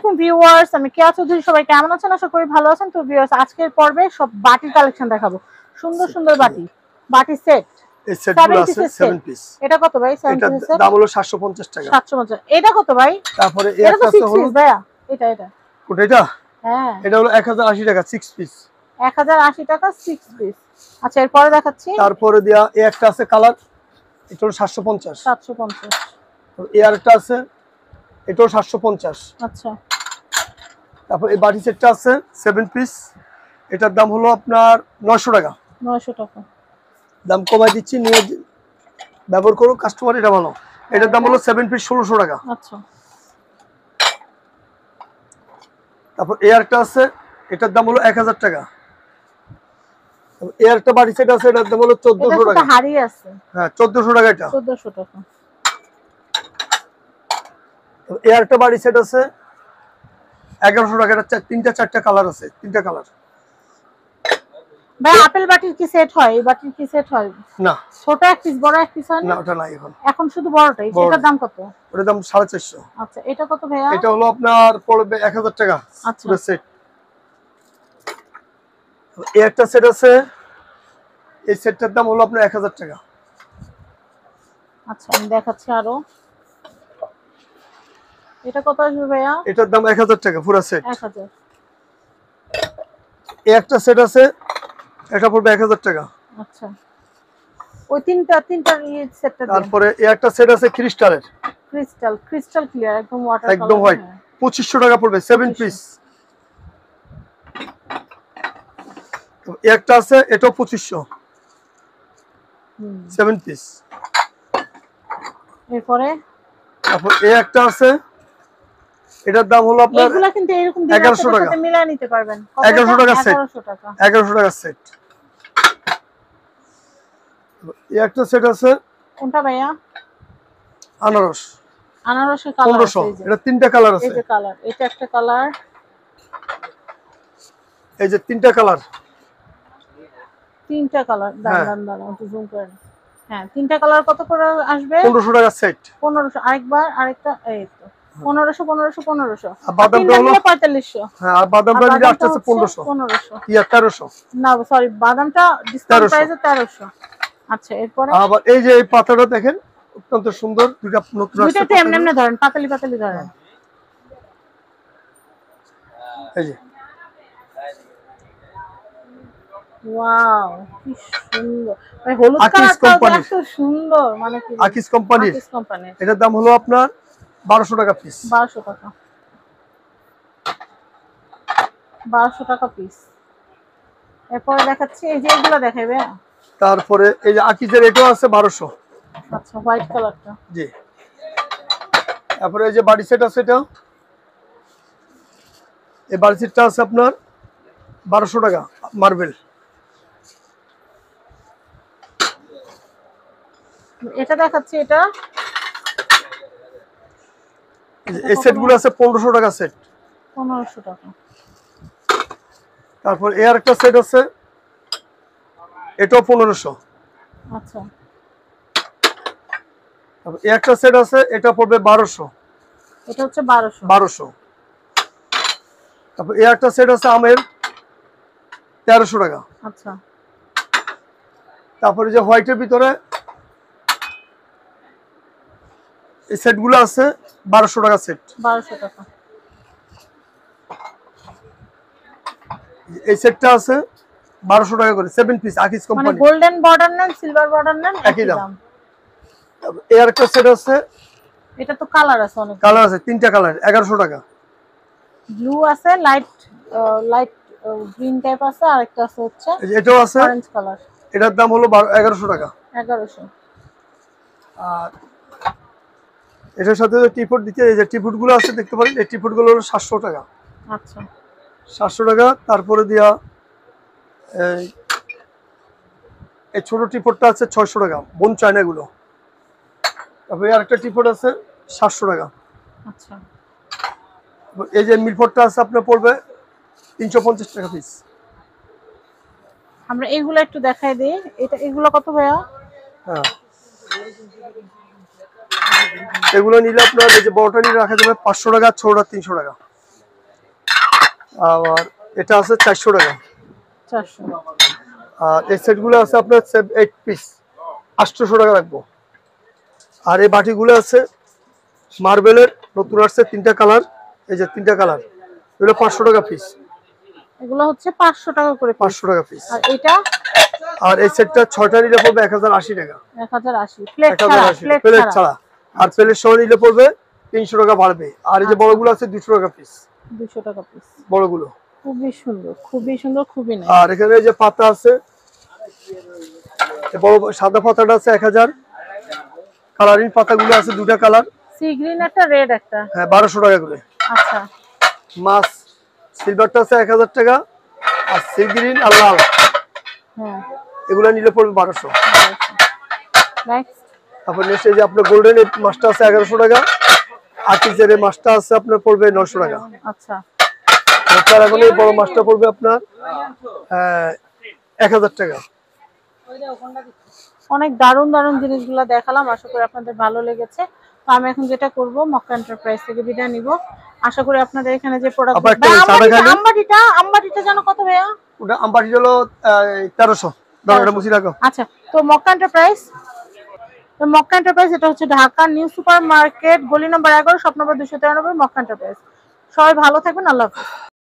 আলাইকুম ভিউয়ার্স, আমি কেয়া চৌধুরী। সবাই কেমন আছেন? আশা করি ভালো আছেন। তো ভিউয়ার্স, আজকের পর্বে সব বাটির কালেকশন দেখাবো। সুন্দর সুন্দর বাটি সেট। এই সেটগুলো আছে 7 পিস। এটা কত ভাই? 7 এটা পিসের দাম হলো 750 টাকা। 750। এটা কত ভাই? তারপরে এটা তো একটা আছে 6 হলো পিস ভাইয়া। এটা কোনটা এটা? হ্যাঁ, এটা হলো 1080 টাকা 6 পিস। 1080 টাকা 6 পিস। আচ্ছা, এরপরে দেখাচ্ছি। তারপরে দেয়া এই একটা আছে কালার, এটা হলো 750। 750। এই আরেকটা আছে, এটাও 750। আচ্ছা, তারপর এই বাটি সেটটা আছে 7 পিস, এটার দাম হলো আপনার 900 টাকা। 900 টাকা। দাম কমাই দিচ্ছি, নিয়ে ব্যবহার করো কাস্টমার, এটা ভালো। এটার দাম হলো 7 পিস 1600 টাকা। আচ্ছা, তারপর এই আরেকটা আছে, এটার দাম হলো 1000 টাকা। এই আরেকটা বাটি সেট আছে, এটার দাম হলো 1400 টাকা। এটা হাড়ি আছে। হ্যাঁ, 1400 টাকা এটা। 1400 টাকা। এই আরেকটা বাটি সেট আছে 1100 টাকা। এটা তিনটা চারটা কালার আছে, তিনটা কালার। ভাই, আপেল বাটির কি সেট হয়? এই বাটির কি সেট হয়? না, ছোট এক পিস, বড় এক পিস হয় না না? ওটা নাই এখন। এখন শুধু বড়টাই। এটার দাম কত? ওটার দাম 450। আচ্ছা, এটা কত ভাইয়া? এটা হলো আপনার পড়বে 1000 টাকা। আচ্ছা, পুরো সেট। এই একটা সেট আছে, এই সেটটার দাম হলো আপনার 1000 টাকা। আচ্ছা, আমি দেখাচ্ছি আরো। এটা কত আসবে ভাইয়া? এটার দাম 1000 টাকা পুরো সেট। 1000। এই একটা সেট আছে, এটা পড়বে 1000 টাকা। আচ্ছা, ওই তিনটা সেটটা দিন। তারপরে এই একটা সেট আছে ক্রিস্টালের, ক্রিস্টাল ক্লিয়ার, একদম ওয়াটার কালার। একদম হোয়াইট, 2500 টাকা পড়বে 7 পিস। এই একটা আছে, এটাও 2500, 7 পিস। এরপরে তারপর এই একটা আছে, এটার দাম হলো আপনার এগুলা কিন্তু এরকম 1100 টাকা। সাথে মিলাই নিতে পারবেন। 1100 টাকা সেট। 1100 টাকা। 1100 টাকা সেট। এই একটা সেট আছে কোনটা ভাইয়া? আনারস, আনারসের কালার 1500। আছে। এটা তিনটা কালার আছে। এই যে কালার, এটা একটা কালার। এই যে তিনটা কালার। তিনটা কালার। হ্যাঁ। দাঁড়ান একটু জুম করেন। হ্যাঁ, তিনটা কালার কত করে আসবে? 1500 টাকা সেট। 1500। আরেকবার, আরেকটা, এই তো 1500 1500 1500। আর বাদামটা হলো 4500। হ্যাঁ, আর বাদামটা নিলে আসছে 1500। 1500 ইয়া 1300। না সরি, বাদামটা ডিসকাউন্ট প্রাইসে 1300। আচ্ছা, এরপরে আবার এই যে এই পাতাটা দেখেন, অত্যন্ত সুন্দর। দুইটা নতুন আসছে। দুইটা এমনি এমনি ধরেন, পাতালি পাতালি ধরেন। এই যে ওয়াও, কি সুন্দর। ভাই, হলুদ আকিস কালারটা কোম্পানির। এত সুন্দর, মানে কি আকিস কোম্পানির। আকিস কোম্পানির। এটার দাম হলো আপনার 1200 টাকা পিস। 1200 টাকা। 1200 টাকা পিস। এরপরে দেখাচ্ছি, এই যে এগুলো দেখাবে। তারপরে এই যে আকিজের এটাও আছে 1200। আচ্ছা, হোয়াইট কালারটা। জি। তারপরে এই যে বাড়ি সেট আছে, এটা এই বাড়ি সেটটা আছে আপনার 1200 টাকা মার্বেল। এটা দেখাচ্ছি, এটা এই সেটগুলো আছে 1500 টাকা সেট। 1500 টাকা। তারপর এই আরেকটা সেট আছে, এটাও 1500। আচ্ছা, তারপর এই একটা সেট আছে, এটা পড়বে 1200। এটা হচ্ছে 1200। 1200। তারপর এই একটা সেট আছে আমের, 1300 টাকা। আচ্ছা, তারপরে যে হোয়াইটের ভিতরে এই সেটগুলো আছে 1200 টাকা সেট। 1200 টাকা। এই সেটটা আছে 1200 টাকা করে 7 পিস আকিস মানে কোম্পানি। গোল্ডেন বর্ডার নেন, সিলভার বর্ডার নেন, একই দাম। এই আরেকটা সেট আছে, এটা তো কালার আছে অনেক। কালার আছে তিনটা কালার, 1100 টাকা। ব্লু আছে, লাইট লাইট গ্রিন টাইপ আছে, আর একটা আছে হচ্ছে এটাও আছে, অরেঞ্জ কালার। এটার দাম হলো 1100 টাকা। 1100। আর এটার সাথে যে টিপট দিতে, এই যে টিপট গুলো আছে দেখতে পারেন, এই টিপট গুলো হলো 700 টাকা। আচ্ছা, 700 টাকা। তারপরে দিয়া এই ছোট টিপটটা আছে 600 টাকা, বোন চায়না গুলো। তারপরে আরেকটা টিপট আছে 700 টাকা। আচ্ছা, এই যে মিলপটটা আছে আপনার পড়বে 350 টাকা পিস। আমরা এগুলো একটু দেখাই দিই। এগুলো কত ভাইয়া? হ্যাঁ, এগুলো নিলে আপনার এই যে বড়টা নিলে রাখা যাবে 500 টাকা, ছোটটা 300 টাকা। আর এটা আছে 400 টাকা। 400। আর এই সেটগুলো আছে আপনার 8 পিস 800 টাকা রাখবো। আর এই বাটিগুলো আছে মার্বেলের, নতুন আসছে 3টা কালার, এই যে 3টা কালার, এগুলো 500 টাকা পিস। এগুলো হচ্ছে 500 টাকা করে piece। 500 টাকা পিস। আর এটা আর এই সেটটা 6টা নিলে পড়বে 1080 টাকা। 1080 প্লেট ছাড়া, 1080 প্লেট প্লেট ছাড়া ছাড়া। আর প্লেট সহ নিলে পড়বে 300 টাকা বাড়বে। আর এই যে বড়গুলো আছে 200 টাকা পিস, 200 টাকা পিস। বড়গুলো খুবই সুন্দর, খুবই সুন্দর, খুবই নাই। আর এখানে এই যে পাতা আছে, এই বড় সাদা পাতাটা আছে 1000, কালারিং পাতাগুলো আছে 2টা কালার, সি গ্রিন একটা, রেড একটা। হ্যাঁ 1200 টাকা করে। আচ্ছা, মাছ সিলভারটা আছে 1000 টাকা, আর সি গ্রিন আর লাল হ্যাঁ এগুলো নিলে পড়বে 1200। নেক্সট তারপর নেক্সট এই যে আপনার গোল্ডেন এই মাছটা আছে 1100 টাকা, আর্টিসের এই মাছটা আছে আপনার পড়বে 900 টাকা। আচ্ছা, এখন এই বড় মাছটা পড়বে আপনার 1000 টাকা। অনেক দারুণ দারুণ জিনিসগুলো দেখালাম, আশা করি আপনাদের ভালো লেগেছে। তো আমি এখন যেটা করব, মক্কা এন্টারপ্রাইজ থেকে বিদায় নিব। আশা করি আপনাদের এখানে যে প্রোডাক্ট, আমবাটিটা জানো কত ভাইয়া? ওটা আমবাটি হলো 1300। দাও এটা মুছি রাখো। আচ্ছা, তো মক্কা এন্টারপ্রাইজ, এটা হচ্ছে ঢাকা নিউ সুপার মার্কেট, গলি নম্বর 11, শপ নম্বর 293, মক্কা এন্টারপ্রাইজ। সবাই ভালো থাকবেন, আল্লাহ হাফেজ।